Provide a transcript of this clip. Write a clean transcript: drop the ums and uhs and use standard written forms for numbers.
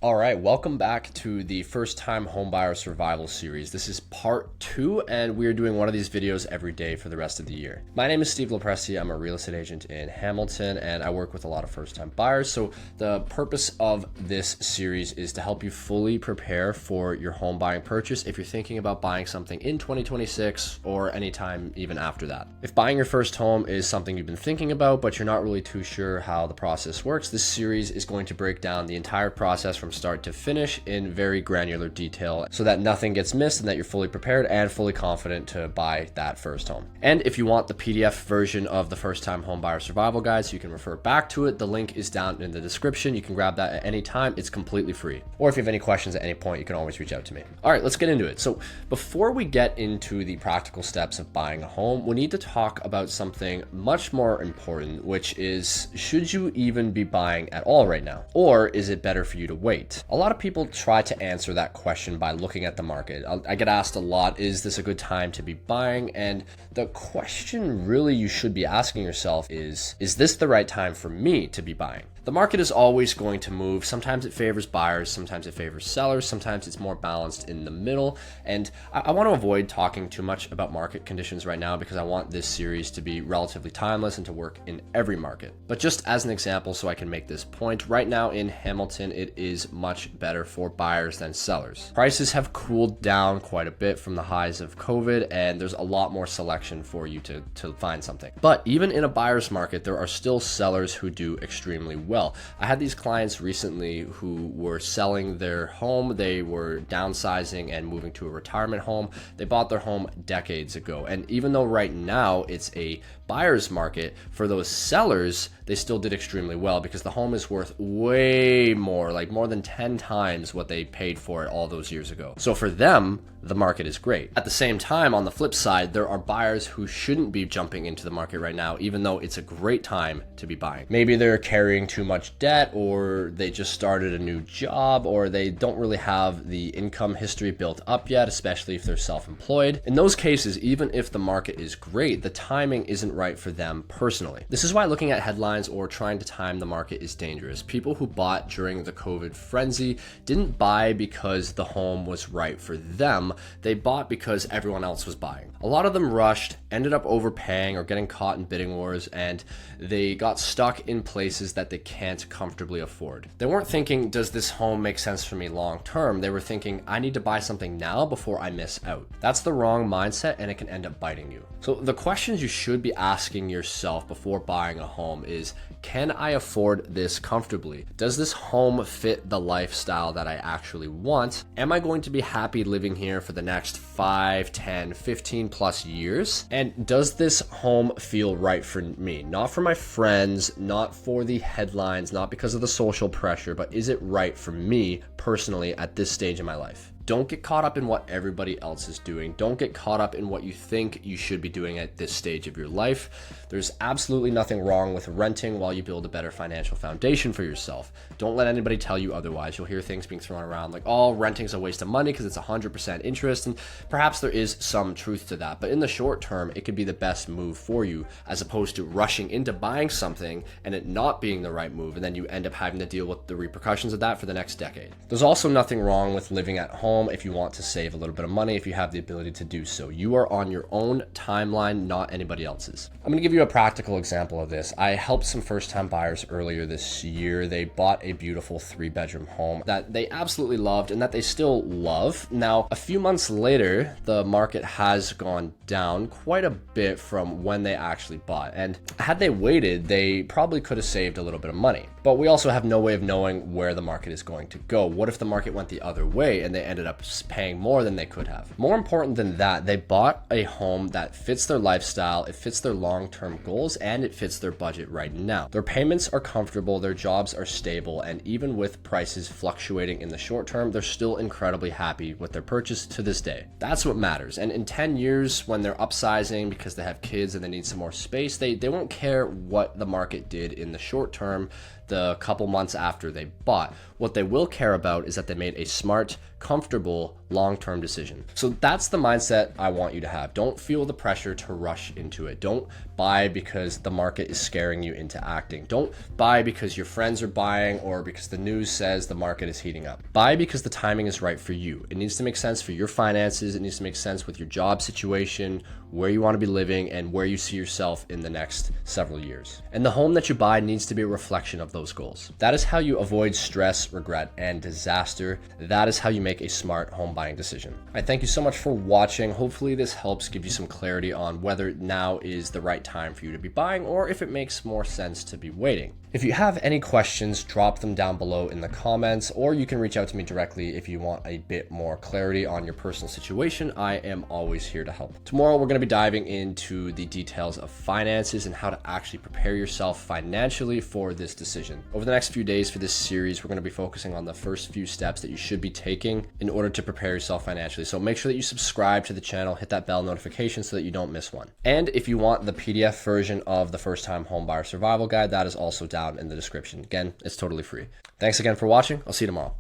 All right, welcome back to the first time homebuyer survival series. This is part 2, and we're doing one of these videos every day for the rest of the year. My name is Steve Lopresti. I'm a real estate agent in Hamilton, and I work with a lot of first time buyers. So the purpose of this series is to help you fully prepare for your home buying purchase if you're thinking about buying something in 2026 or anytime even after that. If buying your first home is something you've been thinking about, but you're not really too sure how the process works, this series is going to break down the entire process from start to finish in very granular detail so that nothing gets missed and that you're fully prepared and fully confident to buy that first home. And if you want the PDF version of the first time home buyer survival guide so you can refer back to it, the link is down in the description. You can grab that at any time. It's completely free. Or if you have any questions at any point, you can always reach out to me. All right, let's get into it. So before we get into the practical steps of buying a home, we need to talk about something much more important, which is, should you even be buying at all right now? Or is it better for you to wait? A lot of people try to answer that question by looking at the market. I get asked a lot, is this a good time to be buying? And the question really you should be asking yourself is this the right time for me to be buying? The market is always going to move. Sometimes it favors buyers, sometimes it favors sellers, sometimes it's more balanced in the middle. And I want to avoid talking too much about market conditions right now because I want this series to be relatively timeless and to work in every market. But just as an example, so I can make this point, right now in Hamilton, it is much better for buyers than sellers. Prices have cooled down quite a bit from the highs of COVID, and there's a lot more selection for you to find something. But even in a buyer's market, there are still sellers who do extremely well. I had these clients recently who were selling their home. They were downsizing and moving to a retirement home. They bought their home decades ago. And even though right now it's a buyer's market, for those sellers, they still did extremely well because the home is worth way more, like more than 10 times what they paid for it all those years ago. So for them, the market is great. At the same time, on the flip side, there are buyers who shouldn't be jumping into the market right now, even though it's a great time to be buying. Maybe they're carrying too much debt, or they just started a new job, or they don't really have the income history built up yet, especially if they're self-employed. In those cases, even if the market is great, the timing isn't right for them personally. This is why looking at headlines or trying to time the market is dangerous. People who bought during the COVID frenzy didn't buy because the home was right for them. They bought because everyone else was buying. A lot of them rushed, ended up overpaying or getting caught in bidding wars, and they got stuck in places that they can't comfortably afford. They weren't thinking, does this home make sense for me long term? They were thinking, I need to buy something now before I miss out. That's the wrong mindset, and it can end up biting you. So the questions you should be asking yourself before buying a home is, can I afford this comfortably? Does this home fit the lifestyle that I actually want? Am I going to be happy living here for the next 5, 10, 15 plus years? And does this home feel right for me? Not for my friends, not for the headlines, not because of the social pressure, but is it right for me personally at this stage in my life? Don't get caught up in what everybody else is doing. Don't get caught up in what you think you should be doing at this stage of your life. There's absolutely nothing wrong with renting while you build a better financial foundation for yourself. Don't let anybody tell you otherwise. You'll hear things being thrown around like, oh, renting's a waste of money because it's 100% interest. And perhaps there is some truth to that. But in the short term, it could be the best move for you as opposed to rushing into buying something and it not being the right move. And then you end up having to deal with the repercussions of that for the next decade. There's also nothing wrong with living at home if you want to save a little bit of money, if you have the ability to do so. You are on your own timeline, not anybody else's. I'm going to give you a practical example of this. I helped some first-time buyers earlier this year. They bought a beautiful 3-bedroom home that they absolutely loved and that they still love. Now, a few months later, the market has gone down quite a bit from when they actually bought. And had they waited, they probably could have saved a little bit of money. But we also have no way of knowing where the market is going to go. What if the market went the other way and they ended up paying more than they could have? More important than that, they bought a home that fits their lifestyle, it fits their long-term goals, and it fits their budget right now. Their payments are comfortable, their jobs are stable, and even with prices fluctuating in the short term, they're still incredibly happy with their purchase to this day. That's what matters. And in 10 years, when they're upsizing because they have kids and they need some more space, they won't care what the market did in the short term. the couple months after they bought. What they will care about is that they made a smart, comfortable, long-term decision. So that's the mindset I want you to have. Don't feel the pressure to rush into it. Don't buy because the market is scaring you into acting. Don't buy because your friends are buying or because the news says the market is heating up. Buy because the timing is right for you. It needs to make sense for your finances. It needs to make sense with your job situation, where you want to be living, and where you see yourself in the next several years. And the home that you buy needs to be a reflection of those goals. That is how you avoid stress, regret, and disaster. That is how you make a smart home buying decision. I thank you so much for watching. Hopefully this helps give you some clarity on whether now is the right time for you to be buying or if it makes more sense to be waiting. If you have any questions, drop them down below in the comments, or you can reach out to me directly if you want a bit more clarity on your personal situation. I am always here to help. Tomorrow, we're going to be diving into the details of finances and how to actually prepare yourself financially for this decision. Over the next few days for this series, we're going to be focusing on the first few steps that you should be taking in order to prepare yourself financially. So make sure that you subscribe to the channel, hit that bell notification so that you don't miss one. And if you want the PDF version of the First Time Homebuyer Survival Guide, that is also down in the description. Again, it's totally free. Thanks again for watching. I'll see you tomorrow.